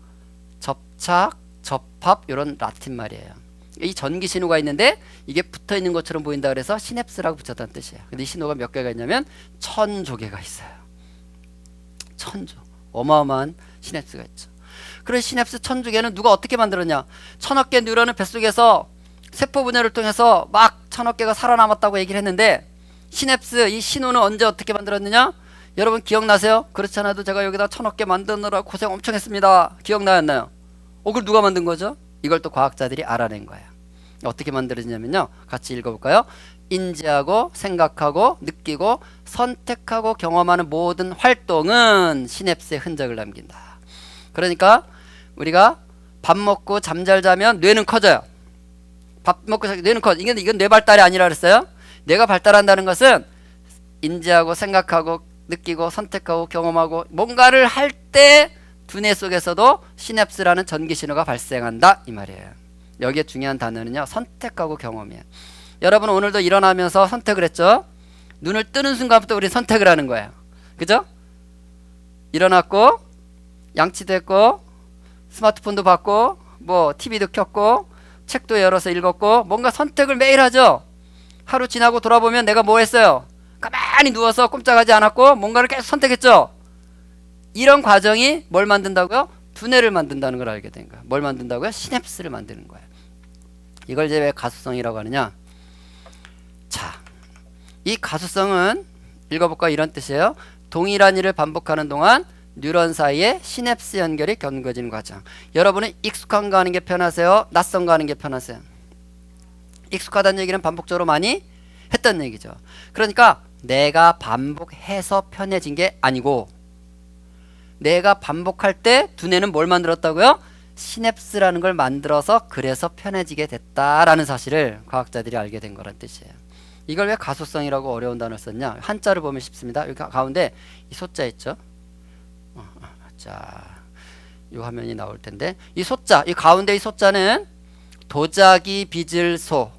접착, 접합, 이런 라틴 말이에요. 이 전기 신호가 있는데 이게 붙어있는 것처럼 보인다 그래서 시냅스라고 붙였다는 뜻이에요. 근데 이 신호가 몇 개가 있냐면 1000조 개가 있어요. 1000조. 어마어마한 시냅스가 있죠. 그런 시냅스 1000조 개는 누가 어떻게 만들었냐? 1000억 개 뉴런을 뱃속에서 세포 분열을 통해서 막 1000억 개가 살아남았다고 얘기를 했는데, 시냅스 이 신호는 언제 어떻게 만들었느냐? 여러분 기억나세요? 그렇지 않아도 제가 여기다 1000억 개 만드느라 고생 엄청 했습니다. 기억나요, 안 나요? 그걸 누가 만든 거죠? 이걸 또 과학자들이 알아낸 거예요. 어떻게 만들어지냐면요, 같이 읽어볼까요? 인지하고 생각하고 느끼고 선택하고 경험하는 모든 활동은 시냅스의 흔적을 남긴다. 그러니까 우리가 밥 먹고 잠 잘 자면 뇌는 커져요. 밥 먹고 뇌는 커져. 이건 뇌 발달이 아니라 그랬어요. 뇌가 발달한다는 것은 인지하고 생각하고 느끼고 선택하고 경험하고 뭔가를 할 때 두뇌 속에서도 시냅스라는 전기 신호가 발생한다, 이 말이에요. 여기에 중요한 단어는요, 선택하고 경험이에요. 여러분 오늘도 일어나면서 선택을 했죠? 눈을 뜨는 순간부터 우리 선택을 하는 거예요. 그죠? 일어났고 양치도 했고 스마트폰도 봤고 뭐 TV도 켰고 책도 열어서 읽었고 뭔가 선택을 매일 하죠? 하루 지나고 돌아보면 내가 뭐 했어요? 가만히 누워서 꼼짝하지 않았고 뭔가를 계속 선택했죠? 이런 과정이 뭘 만든다고요? 두뇌를 만든다는 걸 알게 된 거예요. 뭘 만든다고요? 시냅스를 만드는 거예요. 이걸 이제 왜 가수성이라고 하느냐? 자, 이 가수성은 읽어볼까? 이런 뜻이에요. 동일한 일을 반복하는 동안 뉴런 사이에 시냅스 연결이 견고해지는 과정. 여러분은 익숙한 거 하는 게 편하세요? 낯선 거 하는 게 편하세요? 익숙하다는 얘기는 반복적으로 많이 했던 얘기죠. 그러니까 내가 반복해서 편해진 게 아니고 내가 반복할 때 두뇌는 뭘 만들었다고요? 시냅스라는 걸 만들어서 그래서 편해지게 됐다라는 사실을 과학자들이 알게 된 거란 뜻이에요. 이걸 왜 가소성이라고 어려운 단어를 썼냐? 한자를 보면 쉽습니다. 여기 가운데 이 소자 있죠? 자, 이 화면이 나올 텐데 이 소자, 이 가운데 이 소자는 도자기 빚을 소,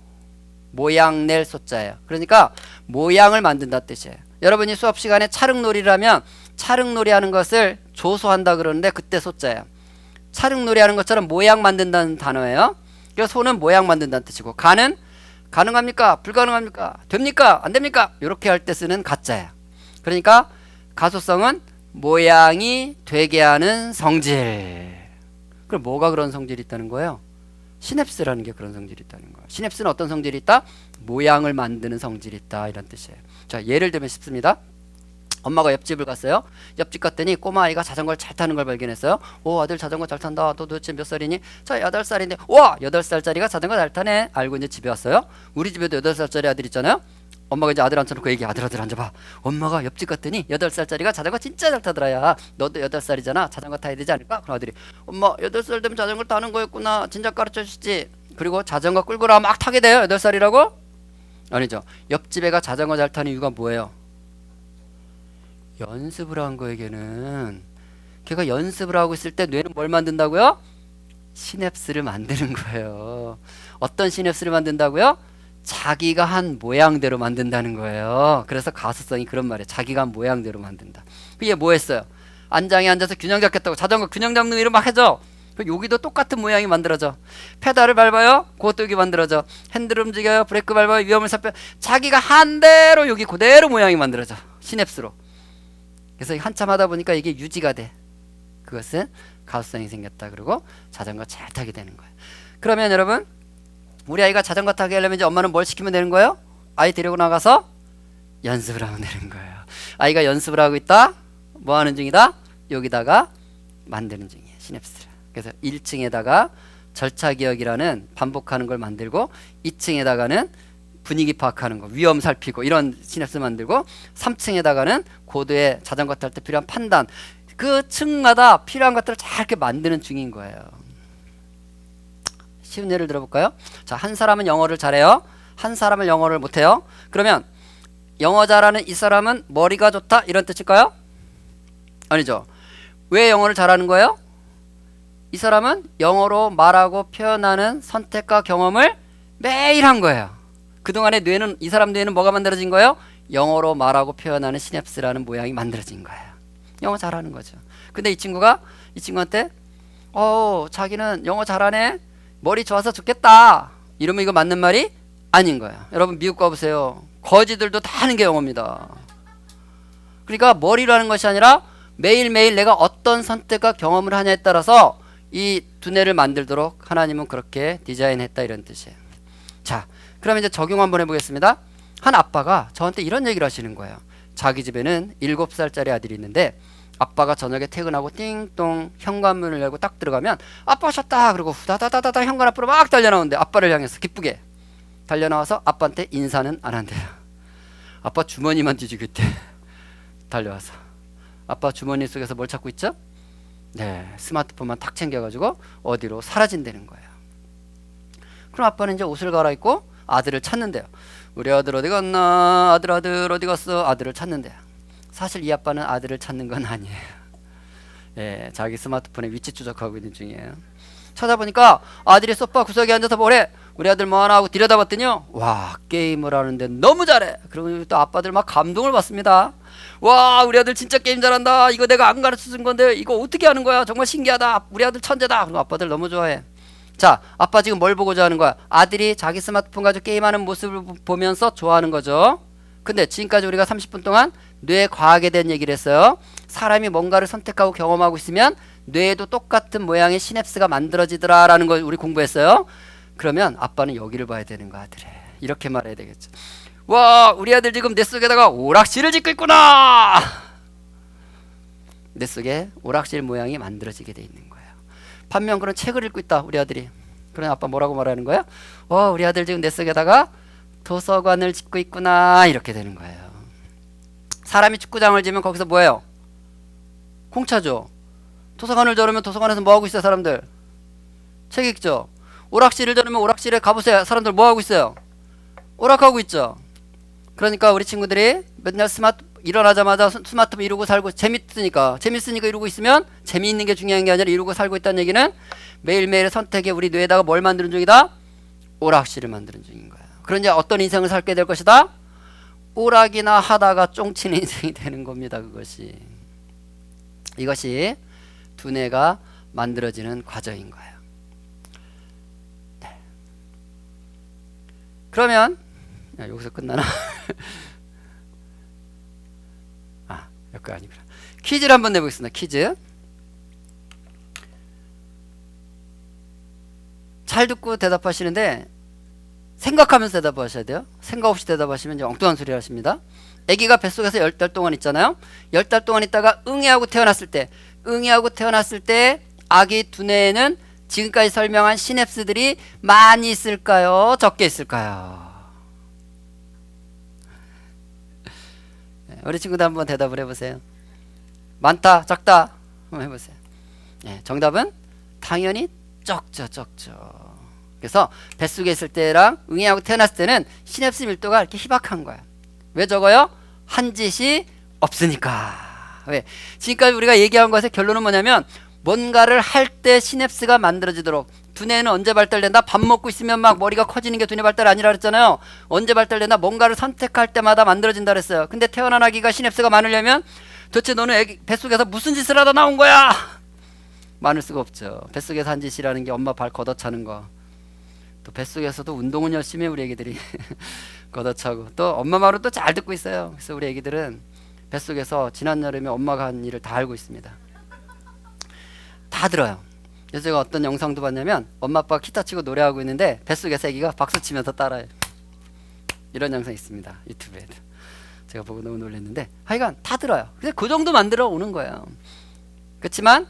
모양 낼 소자예요. 그러니까 모양을 만든다 뜻이에요. 여러분이 수업 시간에 찰흙놀이를 하면 찰흙놀이 하는 것을 조소한다 그러는데 그때 소자예요. 찰흙놀이 하는 것처럼 모양 만든다는 단어예요. 그래서 소는 모양 만든다는 뜻이고 가는 가능합니까? 불가능합니까? 됩니까? 안 됩니까? 이렇게 할 때 쓰는 가짜예요. 그러니까 가소성은 모양이 되게 하는 성질. 그럼 뭐가 그런 성질이 있다는 거예요? 시냅스라는 게 그런 성질이 있다는 거예요. 시냅스는 어떤 성질이 있다? 모양을 만드는 성질이 있다, 이런 뜻이에요. 자, 예를 들면 쉽습니다. 엄마가 옆집을 갔어요. 옆집 갔더니 꼬마아이가 자전거를 잘 타는 걸 발견했어요. 오, 아들 자전거 잘 탄다. 너 도대체 몇 살이니? 저 8살인데. 와, 8살짜리가 자전거 잘 타네. 알고 이제 집에 왔어요. 우리 집에도 8살짜리 아들 있잖아요. 엄마가 이제 아들 앉혀놓고 얘기, 아들 앉아봐. 엄마가 옆집 갔더니 8살짜리가 자전거 진짜 잘 타더라. 야, 너도 8살이잖아. 자전거 타야 되지 않을까? 그럼 아들이, 엄마 8살 되면 자전거 타는 거였구나. 진짜 가르쳐 주시지. 그리고 자전거 끌고 나 막 타게 돼요. 8살이라고? 아니죠. 옆집 애가 자전거 잘 타는 이유가 뭐예요? 연습을 한 거예요. 걔가 연습을 하고 있을 때 뇌는 뭘 만든다고요? 시냅스를 만드는 거예요. 어떤 시냅스를 만든다고요? 자기가 한 모양대로 만든다는 거예요. 그래서 가수성이 그런 말이에요. 자기가 한 모양대로 만든다. 그게 뭐 했어요? 안장에 앉아서 균형 잡겠다고 자전거 균형 잡는 일을 막 해줘. 여기도 똑같은 모양이 만들어져. 페달을 밟아요? 그것도 여기 만들어져. 핸들 움직여요? 브레이크 밟아요? 위험을 살펴요? 자기가 한 대로 여기 그대로 모양이 만들어져. 시냅스로. 그래서 한참 하다 보니까 이게 유지가 돼. 그것은 가수성이 생겼다. 그리고 자전거 잘 타게 되는 거예요. 그러면 여러분, 우리 아이가 자전거 타게 하려면 이제 엄마는 뭘 시키면 되는 거예요? 아이 데리고 나가서 연습을 하면 되는 거예요. 아이가 연습을 하고 있다? 뭐 하는 중이다? 여기다가 만드는 중이에요. 시냅스를. 그래서 1층에다가 절차기억이라는 반복하는 걸 만들고, 2층에다가는 분위기 파악하는 거, 위험 살피고 이런 시냅스 만들고, 3층에다가는 고도의 자전거 탈 때 필요한 판단, 그 층마다 필요한 것들을 잘 이렇게 만드는 중인 거예요. 쉬운 예를 들어볼까요? 자, 한 사람은 영어를 잘해요. 한 사람은 영어를 못해요. 그러면 영어 잘하는 이 사람은 머리가 좋다, 이런 뜻일까요? 아니죠. 왜 영어를 잘하는 거예요? 이 사람은 영어로 말하고 표현하는 선택과 경험을 매일 한 거예요. 그동안의 뇌는, 이 사람 뇌는 뭐가 만들어진 거예요? 영어로 말하고 표현하는 시냅스라는 모양이 만들어진 거예요. 영어 잘하는 거죠. 근데 이 친구한테 자기는 영어 잘하네, 머리 좋아서 좋겠다, 이러면 이거 맞는 말이 아닌 거예요. 여러분, 미국 가보세요. 거지들도 다 하는 게 영어입니다. 그러니까 머리로 하는 것이 아니라 매일매일 내가 어떤 선택과 경험을 하냐에 따라서 이 두뇌를 만들도록 하나님은 그렇게 디자인했다, 이런 뜻이에요. 자, 그럼 이제 적용 한번 해보겠습니다. 한 아빠가 저한테 이런 얘기를 하시는 거예요. 자기 집에는 7살짜리 아들이 있는데, 아빠가 저녁에 퇴근하고 띵동 현관문을 열고 딱 들어가면 아빠 오셨다 그러고 후다다다다다 현관 앞으로 막 달려나오는데, 아빠를 향해서 기쁘게 달려나와서 아빠한테 인사는 안 한대요. 아빠 주머니만 뒤지고 있대. 달려와서 아빠 주머니 속에서 뭘 찾고 있죠? 네, 스마트폰만 탁 챙겨가지고 어디로 사라진다는 거예요. 그럼 아빠는 이제 옷을 갈아입고 아들을 찾는데요. 우리 아들 어디 갔나? 아들 어디 갔어? 아들을 찾는데요. 사실 이 아빠는 아들을 찾는 건 아니에요. 예, 자기 스마트폰에 위치 추적하고 있는 중이에요. 찾아보니까 아들이 소파 구석에 앉아서 뭐래? 우리 아들 뭐하나 하고 들여다봤더니요, 와, 게임을 하는데 너무 잘해. 그리고 또 아빠들 막 감동을 받습니다. 와, 우리 아들 진짜 게임 잘한다. 이거 내가 안 가르쳐준 건데 이거 어떻게 하는 거야? 정말 신기하다. 우리 아들 천재다. 그리고 아빠들 너무 좋아해. 자, 아빠 지금 뭘 보고자 하는 거야? 아들이 자기 스마트폰 가지고 게임하는 모습을 보면서 좋아하는 거죠. 근데 지금까지 우리가 30분 동안 뇌 과학에 대한 얘기를 했어요. 사람이 뭔가를 선택하고 경험하고 있으면 뇌에도 똑같은 모양의 시냅스가 만들어지더라라는 걸 우리 공부했어요. 그러면 아빠는 여기를 봐야 되는 거야, 아들에. 이렇게 말해야 되겠죠. 와, 우리 아들 지금 뇌 속에다가 오락실을 짓고 있구나. 뇌 속에 오락실 모양이 만들어지게 돼 있는 거예요. 반면 그런 책을 읽고 있다, 우리 아들이. 그럼 아빠 뭐라고 말하는 거야? 우리 아들 지금 뇌 속에다가 도서관을 짓고 있구나, 이렇게 되는 거예요. 사람이 축구장을 지면 거기서 뭐예요? 공차죠. 도서관을 저르면 도서관에서 뭐 하고 있어요, 사람들? 책 읽죠. 오락실을 저르면 오락실에 가보세요. 사람들 뭐 하고 있어요? 오락하고 있죠. 그러니까 우리 친구들이 맨날 일어나자마자 스마트폰 이루고 살고, 재밌으니까 이루고 있으면, 재미있는 게 중요한 게 아니라 이루고 살고 있다는 얘기는 매일매일의 선택에 우리 뇌에다가 뭘 만드는 중이다? 오락실을 만드는 중인 거예요. 그런 이제 어떤 인생을 살게 될 것이다? 오락이나 하다가 쫑치는 인생이 되는 겁니다. 이것이 두뇌가 만들어지는 과정인 거예요. 네. 그러면 여기서 끝나나? 여기 아니구나. 퀴즈를 한번 내보겠습니다. 퀴즈. 잘 듣고 대답하시는데 생각하면서 대답하셔야 돼요. 생각 없이 대답하시면 이제 엉뚱한 소리 하십니다. 아기가 뱃속에서 10달 동안 있잖아요. 10달 동안 있다가 응애하고 태어났을 때, 아기 두뇌에는 지금까지 설명한 시냅스들이 많이 있을까요? 적게 있을까요? 우리 친구들 한번 대답을 해보세요. 많다, 적다? 한번 해보세요. 정답은 당연히 적죠. 그래서 뱃속에 있을 때랑 응애하고 태어났을 때는 시냅스 밀도가 이렇게 희박한 거야. 왜 적어요? 한 짓이 없으니까. 왜? 지금까지 우리가 얘기한 것의 결론은 뭐냐면 뭔가를 할 때 시냅스가 만들어지도록. 두뇌는 언제 발달된다? 밥 먹고 있으면 막 머리가 커지는 게 두뇌 발달 아니라 그랬잖아요. 언제 발달된다? 뭔가를 선택할 때마다 만들어진다 그랬어요. 근데 태어난 아기가 시냅스가 많으려면 도대체 너는 애기 뱃속에서 무슨 짓을 하다 나온 거야? 많을 수가 없죠. 뱃속에서 한 짓이라는 게 엄마 발 걷어차는 거. 또 뱃속에서도 운동은 열심히 해 우리 애기들이. 걷어차고 또 엄마 말을 또 잘 듣고 있어요. 그래서 우리 애기들은 뱃속에서 지난 여름에 엄마가 한 일을 다 알고 있습니다. 다 들어요. 그래서 제가 어떤 영상도 봤냐면 엄마 아빠가 기타 치고 노래하고 있는데 뱃속에서 애기가 박수 치면서 따라해요. 이런 영상 있습니다. 유튜브에도. 제가 보고 너무 놀랐는데 하여간 다 들어요. 근데 그 정도 만들어 오는 거예요. 그렇지만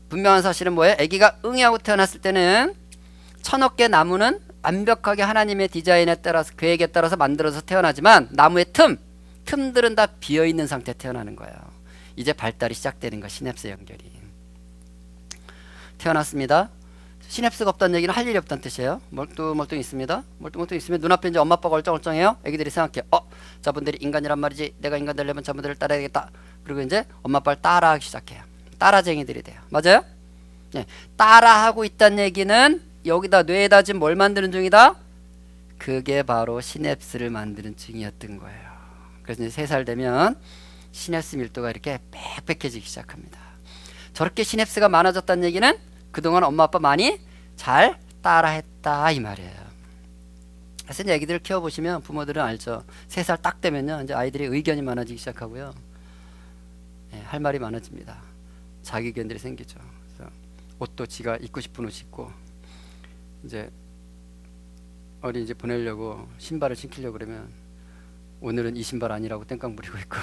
분명한 사실은 뭐예요? 애기가 응애하고 태어났을 때는 1000억 개 나무는 완벽하게 하나님의 디자인에 따라서 계획에 따라서 만들어서 태어나지만 나무의 틈들은 다 비어있는 상태에 태어나는 거예요. 이제 발달이 시작되는 거 시냅스 연결이. 태어났습니다. 시냅스가 없다는 얘기는 할 일이 없다는 뜻이에요. 멀뚱멀뚱 있습니다. 멀뚱멀뚱 있으면 눈앞에 이제 엄마 아빠가 얼쩡얼쩡해요. 애기들이 생각해. 저분들이 인간이란 말이지. 내가 인간 되려면 저분들을 따라야겠다. 그리고 이제 엄마 아빠를 따라하기 시작해요. 따라쟁이들이 돼요. 맞아요? 네. 따라하고 있다는 얘기는 여기다 뇌에다 지금 뭘 만드는 중이다? 그게 바로 시냅스를 만드는 중이었던 거예요. 그래서 이제 3살 되면 시냅스 밀도가 이렇게 빽빽해지기 시작합니다. 저렇게 시냅스가 많아졌다는 얘기는 그동안 엄마 아빠 많이 잘 따라했다 이 말이에요. 그래서 이제 애기들을 키워보시면 부모들은 알죠. 3살 딱 되면요 이제 아이들이 의견이 많아지기 시작하고요. 할 말이 많아집니다. 자기 의견들이 생기죠. 그래서 옷도 지가 입고 싶은 옷 입고 이제 어린이집 보내려고 신발을 신기려고 그러면 오늘은 이 신발 아니라고 땡깡 부리고 있고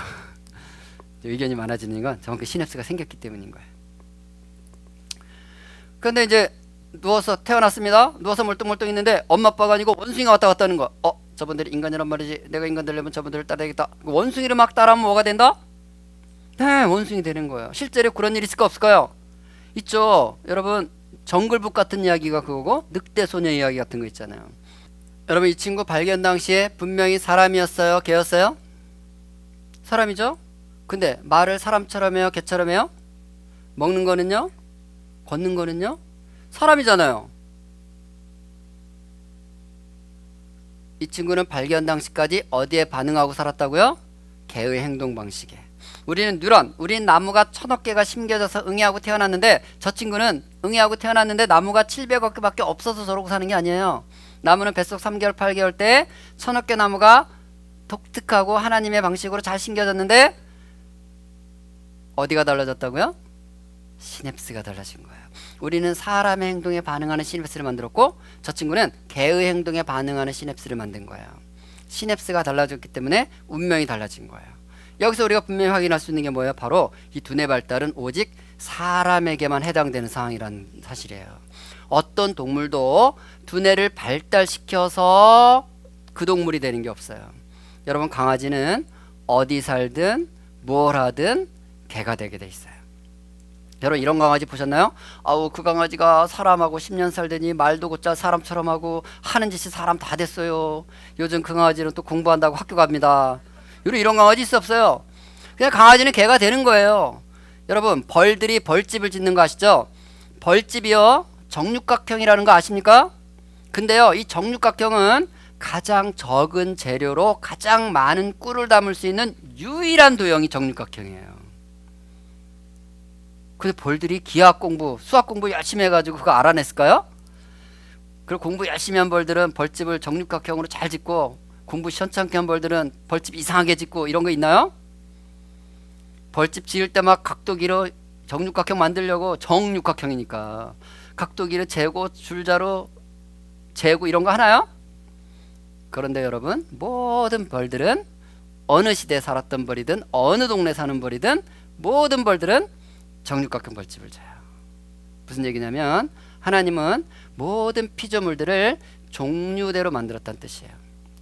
의견이 많아지는 건 정확히 시냅스가 생겼기 때문인 거예요. 그런데 이제 누워서 태어났습니다. 누워서 멀뚱멀뚱 있는데 엄마 아빠가 아니고 원숭이가 왔다 갔다 하는 거. 저분들이 인간이란 말이지. 내가 인간 되려면 저분들을 따라야겠다. 원숭이를 막 따라하면 뭐가 된다? 네, 원숭이 되는 거예요. 실제로 그런 일 있을까 없을까요? 있죠. 여러분 정글북 같은 이야기가 그거고 늑대 소녀 이야기 같은 거 있잖아요. 여러분 이 친구 발견 당시에 분명히 사람이었어요? 개였어요? 사람이죠? 근데 말을 사람처럼 해요? 개처럼 해요? 먹는 거는요? 걷는 거는요? 사람이잖아요. 이 친구는 발견 당시까지 어디에 반응하고 살았다고요? 개의 행동 방식에. 우리는 뉴런, 우린 나무가 1000억 개가 심겨져서 응애하고 태어났는데 저 친구는 응애하고 태어났는데 나무가 700억 개밖에 없어서 저러고 사는 게 아니에요. 나무는 뱃속 3개월, 8개월 때 1000억 개 나무가 독특하고 하나님의 방식으로 잘 심겨졌는데 어디가 달라졌다고요? 시냅스가 달라진 거예요. 우리는 사람의 행동에 반응하는 시냅스를 만들었고 저 친구는 개의 행동에 반응하는 시냅스를 만든 거예요. 시냅스가 달라졌기 때문에 운명이 달라진 거예요. 여기서 우리가 분명히 확인할 수 있는 게 뭐예요? 바로 이 두뇌 발달은 오직 사람에게만 해당되는 상황이라는 사실이에요. 어떤 동물도 두뇌를 발달시켜서 그 동물이 되는 게 없어요. 여러분 강아지는 어디 살든 뭘 하든 개가 되게 돼 있어요. 여러분 이런 강아지 보셨나요? 아우 그 강아지가 사람하고 10년 살더니 말도 곧잘 사람처럼 하고 하는 짓이 사람 다 됐어요. 요즘 그 강아지는 또 공부한다고 학교 갑니다. 이런 강아지 있어 없어요? 그냥 강아지는 개가 되는 거예요. 여러분 벌들이 벌집을 짓는 거 아시죠? 벌집이요 정육각형이라는 거 아십니까? 근데요 이 정육각형은 가장 적은 재료로 가장 많은 꿀을 담을 수 있는 유일한 도형이 정육각형이에요. 근데 벌들이 기하학 공부, 수학 공부 열심히 해가지고 그거 알아냈을까요? 그리고 공부 열심히 한 벌들은 벌집을 정육각형으로 잘 짓고 공부 시원찮게 한 벌들은 벌집 이상하게 짓고 이런 거 있나요? 벌집 지을 때 막 각도기로 정육각형 만들려고, 정육각형이니까 각도기를 재고 줄자로 재고 이런 거 하나요? 그런데 여러분, 모든 벌들은 어느 시대에 살았던 벌이든 어느 동네 사는 벌이든 모든 벌들은 정육각형 벌집을 져요. 무슨 얘기냐면 하나님은 모든 피조물들을 종류대로 만들었다는 뜻이에요.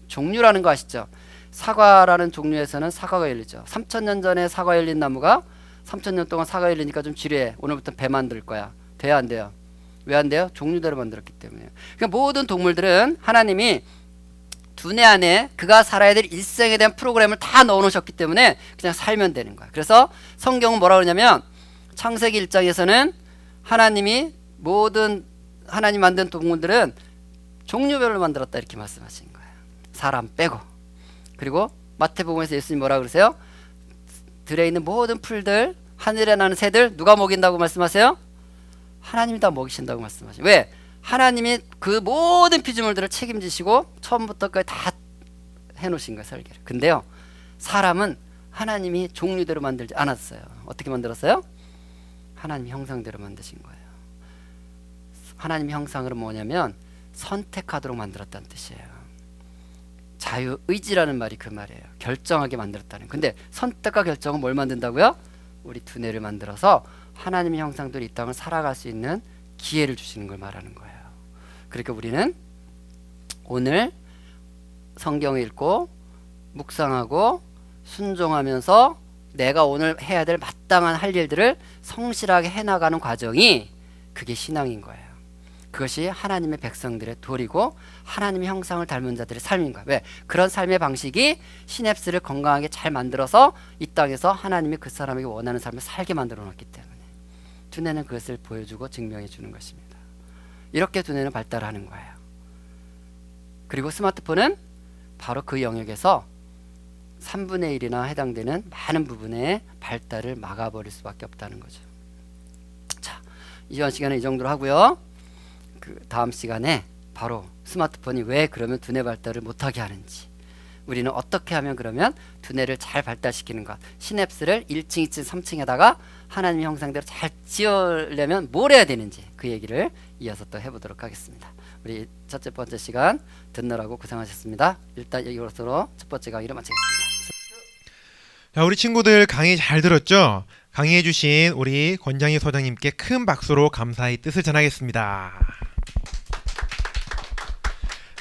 종류라는 거 아시죠? 사과라는 종류에서는 사과가 열리죠. 3000년 전에 사과 열린 나무가 3000년 동안 사과 열리니까 좀 지루해. 오늘부터 배 만들 거야. 돼야 안 돼요? 왜 안 돼요? 종류대로 만들었기 때문에. 그러니까 모든 동물들은 하나님이 두뇌 안에 그가 살아야 될 일생에 대한 프로그램을 다 넣어 놓으셨기 때문에 그냥 살면 되는 거야. 그래서 성경은 뭐라 그러냐면 창세기 1장에서는 하나님이 모든 하나님 만든 동물들은 종류별로 만들었다 이렇게 말씀하신 거예요. 사람 빼고. 그리고 마태복음에서 예수님 뭐라 그러세요? 들에 있는 모든 풀들, 하늘에 나는 새들 누가 먹인다고 말씀하세요? 하나님이 다 먹이신다고 말씀하세요. 왜? 하나님이 그 모든 피조물들을 책임지시고 처음부터까지 다 해놓으신 거예요, 설계를. 근데요, 사람은 하나님이 종류대로 만들지 않았어요. 어떻게 만들었어요? 하나님 형상대로 만드신 거예요. 하나님 형상으로 뭐냐면 선택하도록 만들었다는 뜻이에요. 자유의지라는 말이 그 말이에요. 결정하게 만들었다는. 근데 선택과 결정은 뭘 만든다고요? 우리 두뇌를 만들어서 하나님의 형상대로 이 땅을 살아갈 수 있는 기회를 주시는 걸 말하는 거예요. 그러니까 우리는 오늘 성경을 읽고 묵상하고 순종하면서 내가 오늘 해야 될 마땅한 할 일들을 성실하게 해나가는 과정이 그게 신앙인 거예요. 그것이 하나님의 백성들의 도리고 하나님의 형상을 닮은 자들의 삶인 거예요. 왜? 그런 삶의 방식이 시냅스를 건강하게 잘 만들어서 이 땅에서 하나님이 그 사람에게 원하는 삶을 살게 만들어 놨기 때문에 두뇌는 그것을 보여주고 증명해 주는 것입니다. 이렇게 두뇌는 발달하는 거예요. 그리고 스마트폰은 바로 그 영역에서 3분의 1이나 해당되는 많은 부분의 발달을 막아버릴 수밖에 없다는 거죠. 자, 이번 시간은 이 정도로 하고요. 그 다음 시간에 바로 스마트폰이 왜 그러면 두뇌 발달을 못하게 하는지, 우리는 어떻게 하면 그러면 두뇌를 잘 발달시키는가, 시냅스를 1층, 2층, 3층에다가 하나님의 형상대로 잘 지으려면 뭘 해야 되는지 그 얘기를 이어서 또 해보도록 하겠습니다. 우리 첫째 번째 시간 듣느라고 고생하셨습니다. 일단 이것으로 첫 번째 강의를 마치겠습니다. 자, 우리 친구들 강의 잘 들었죠? 강의해주신 우리 권장희 소장님께 큰 박수로 감사의 뜻을 전하겠습니다.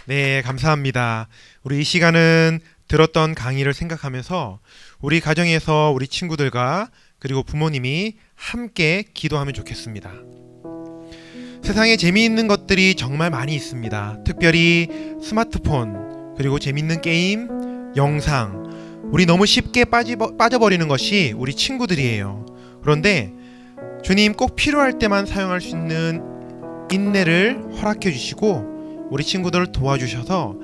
네, 감사합니다. 우리 이 시간은 들었던 강의를 생각하면서 우리 가정에서 우리 친구들과 그리고 부모님이 함께 기도하면 좋겠습니다. 세상에 재미있는 것들이 정말 많이 있습니다. 특별히 스마트폰, 그리고 재미있는 게임, 영상, 우리 너무 쉽게 빠져버리는 것이 우리 친구들이에요. 그런데 주님 꼭 필요할 때만 사용할 수 있는 인내를 허락해 주시고 우리 친구들을 도와주셔서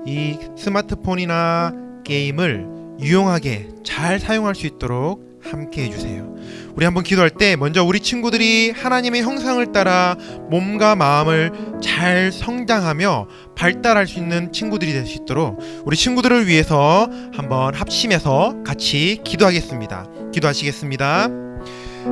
이 스마트폰이나 게임을 유용하게 잘 사용할 수 있도록 함께 해주세요. 우리 한번 기도할 때 먼저 우리 친구들이 하나님의 형상을 따라 몸과 마음을 잘 성장하며 발달할 수 있는 친구들이 될 수 있도록 우리 친구들을 위해서 한번 합심해서 같이 기도하겠습니다. 기도하시겠습니다.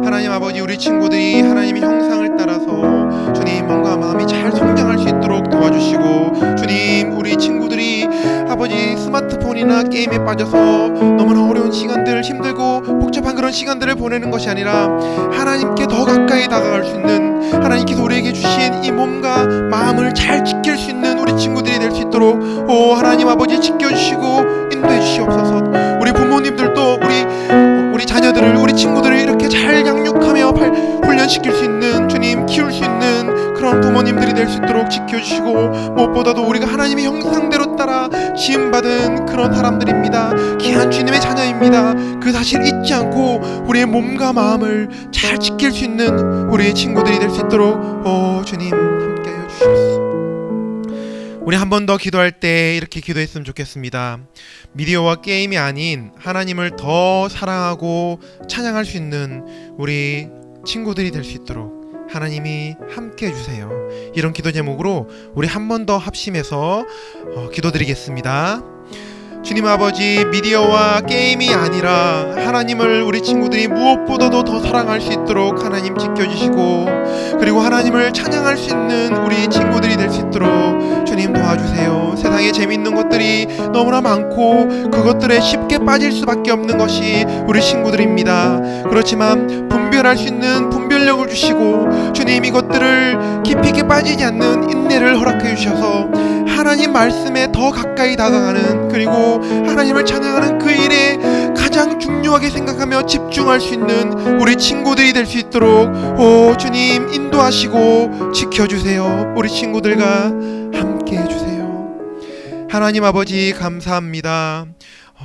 하나님 아버지, 우리 친구들이 하나님의 형상을 따라서 주님 몸과 마음이 잘 성장할 수 있도록 도와주시고, 주님 우리 친구들이 아버지 스마트폰이나 게임에 빠져서 너무나 어려운 시간들, 힘들고 복잡한 그런 시간들을 보내는 것이 아니라 하나님께 더 가까이 다가갈 수 있는, 하나님께서 우리에게 주신 이 몸과 마음을 잘 지킬 수 있는 우리 친구들이 될 수 있도록 하나님 아버지 지켜주시고 인도해 주시옵소서. 우리 부모님들도 우리 자녀들을, 우리 친구들을 이렇게 잘 양육하며 훈련시킬 수 있는, 주님 키울 수 있는 그런 부모님들이 될 수 있도록 지켜주시고, 무엇보다도 우리가 하나님의 형상대로 따라 지음받은 그런 사람들입니다. 귀한 주님의 자녀입니다. 그 사실을 잊지 않고 우리의 몸과 마음을 잘 지킬 수 있는 우리의 친구들이 될 수 있도록 주님 함께하여 주시옵소서. 우리 한 번 더 기도할 때 이렇게 기도했으면 좋겠습니다. 미디어와 게임이 아닌 하나님을 더 사랑하고 찬양할 수 있는 우리 친구들이 될 수 있도록 하나님이 함께 해주세요. 이런 기도 제목으로 우리 한 번 더 합심해서 기도드리겠습니다. 주님 아버지, 미디어와 게임이 아니라 하나님을 우리 친구들이 무엇보다도 더 사랑할 수 있도록 하나님 지켜주시고, 그리고 하나님을 찬양할 수 있는 우리 친구들이 될 수 있도록 주님 도와주세요. 세상에 재밌는 것들이 너무나 많고 그것들에 쉽게 빠질 수밖에 없는 것이 우리 친구들입니다. 그렇지만 분별할 수 있는 분별력을 주시고, 주님 이것들을 깊이 있게 빠지지 않는 인내를 허락해 주셔서 하나님 말씀에 더 가까이 다가가는, 그리고 하나님을 찬양하는 그 일에 가장 중요하게 생각하며 집중할 수 있는 우리 친구들이 될 수 있도록 주님 인도하시고 지켜주세요. 우리 친구들과 함께 해주세요. 하나님 아버지, 감사합니다.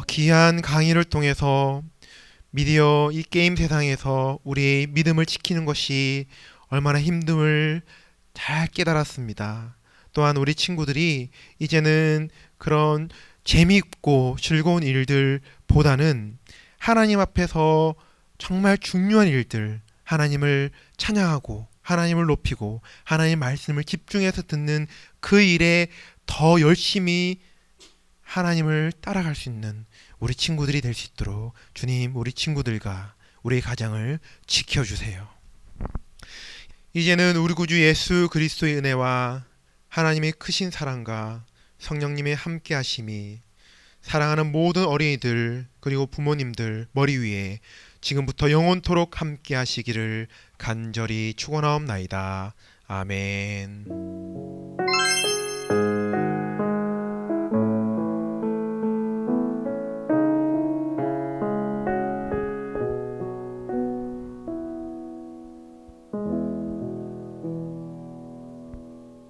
귀한 강의를 통해서 미디어 이 게임 세상에서 우리 믿음을 지키는 것이 얼마나 힘듦을 잘 깨달았습니다. 또한 우리 친구들이 이제는 그런 재미있고 즐거운 일들보다는 하나님 앞에서 정말 중요한 일들, 하나님을 찬양하고 하나님을 높이고 하나님 말씀을 집중해서 듣는 그 일에 더 열심히 하나님을 따라갈 수 있는 우리 친구들이 될 수 있도록 주님, 우리 친구들과 우리 가정을 지켜주세요. 이제는 우리 구주 예수 그리스도의 은혜와 하나님의 크신 사랑과 성령님의 함께 하심이 사랑하는 모든 어린이들 그리고 부모님들 머리 위에 지금부터 영원토록 함께 하시기를 간절히 축원하옵나이다. 아멘.